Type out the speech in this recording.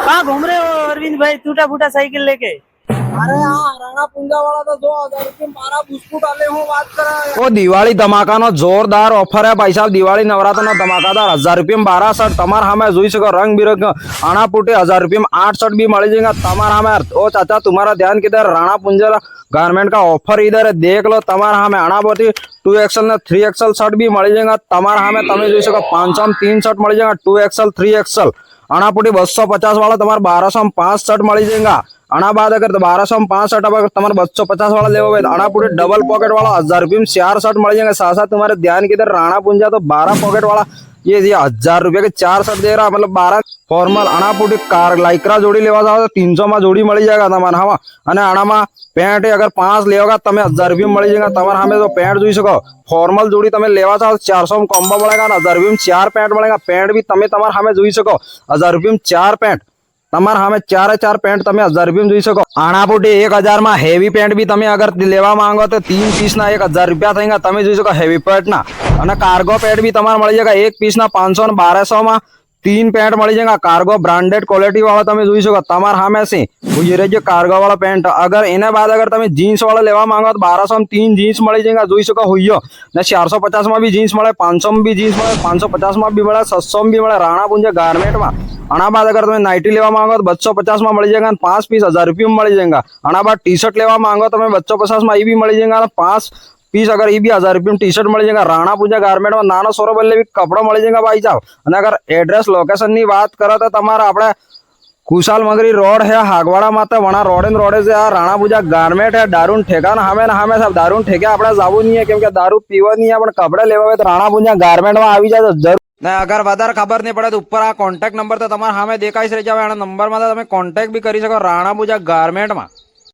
कहाँ घूम रहे हो अरविंद भाई टूटा फूटा साइकिल लेके? अरे हाँ राणा पुंजा वाला तो 2000 रुपये मारा बिस्कुट आले हूँ बात करा। ओ दिवाળી ધમાકાનો જોરદાર ઓફર હે ભાઈ સાહેબ દિવાળી નવરાત્રનો ધમાકાદાર 1000 રૂપિયા 12 શર્ટ તમાર સામે જોઈ શકો રંગ बिरंग आना पुटे 1000 रुपये में 8 शर्ट भी मिल जाएगा तमार हमें। ओ चाचा तुम्हारा ध्यान किधर राणा पुंजा गारमेंट का ऑफर इधर है देख लो तमार हमें आना बोती 2XL ने 3XL शर्ट भी मिल जाएगा तमार हमें तमें જોઈ શકો 500 में 3 शर्ट मिल जाएगा 2XL 3XL आना पुटी 250 वाला तुम्हारे 1200 में 5 शर्ट मिल जाएगा। आना बाद अगर 1200 में 5 शर्ट अगर तुम्हारे 250 वाला ले आना पूरे डबल पॉकेट वाला 1000 रुपये में 4 शर्ट मिल जाएंगे। साथ साथ तुम्हारे ध्यान की इधर राणा पुंजा तो 12 पॉकेट वाला ये 1000 रुपये के 4 शर्ट दे रहा मतलब 12 फॉर्मल आना पूरी कार लाइक्रा जोड़ी लेवा जाओ तो 300 में जोड़ी मिल जाएगा तमार हवा। अने आना में पेंट अगर 5 लेगा तमें 1000 रुपये में मिल जाएगा तमार हमें तो पेंट जोई सको फॉर्मल जोड़ी तमें लेवा चाहो 400 में कॉम्बो मिलेगा 1000 रुपये में 4 पेंट मिलेगा। पेंट भी तमें तमार हमें जोई सको 1000 रुपये में 4 पेंट तमार हमें 4 पेंट तमें 1000 रुपये में जोई सको। आना पुटी 1000 में हेवी पेंट भी तमें अगर लेवा मांगो तो 3 पीस ना 1000 रुपया थेगा तमें जोई सको हेवी पेंट ना। अने कार्गो पेंट भी तमार मिल जाएगा 1 पीस ना 500 ने 1200 में 3 पेंट मिल जाएगा कार्गो ब्रांडेड क्वालिटी वाला तमें जोई सको तमार हमें से ये रही कार्गो वाला पेंट। अगर इन्हें बाद अगर तमें जीन्स वाला लेवा मांगो तो 1200 में 3 जीन्स मिल जाएगा जोई सको हुईयो ने 450 में भी जीन्स मिले 500 में भी जीन्स मिले 550 में भी मिले 700 में भी मिले राणा पुंजा गारमेंट में। आना बाद अगर तुम्हें नाइटी लेवा मांगो तो 250 में मिल जाएगा 5 पीस 1000 रुपये में मिल जाएगा। आना बाद टी शर्ट लेवा मांगो तो तुम्हें 250 में ये भी मिल जाएगा 5 पीस अगर ये भी 1000 रुपये में टी शर्ट मिल जाएगा। राणा पूजा गारमेंट में नानो सोरो बल्ले भी कपड़ा मिल जाएगा भाई साहब। અને अगर एड्रेस लोकेशन ની વાત કરો તો તમારા આપણે कुशाल मगरी रोड है हागवाड़ा माता वना रोडे से राणा पूजा गारमेंट है दारून ठेकाना हमें ना हमें सब दारून ठेके આપણે जावू नहीं है क्योंकि दारू पीवा नहीं है पण कपड़े लेवा હોય तो राणा पूजा गारमेंट में આવી જાય તો જરૂર ને अगर વધારે ખબર નહીં પડે તો ઉપર આ કોન્ટેક્ટ નંબર તો તમારા સામે દેખાઈ જ રહી છે। આ નંબર માં તમે કોન્ટેક્ટ બી કરી શકો રાણા પૂજા ગારમેન્ટ માં।